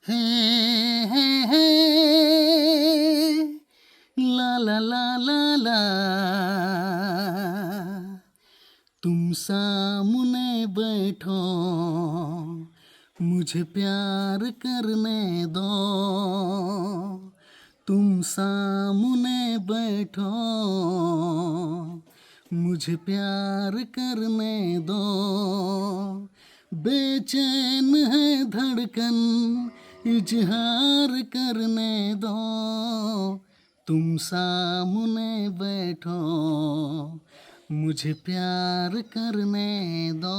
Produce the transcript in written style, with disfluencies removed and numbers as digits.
है, है, ला ला ला ला ला, तुम सामने बैठो, मुझे प्यार करने दो, तुम सामने बैठो, मुझे प्यार करने दो, बेचैन है धड़कन, इजहार करने दो, तुम सामने बैठो, मुझे प्यार करने दो।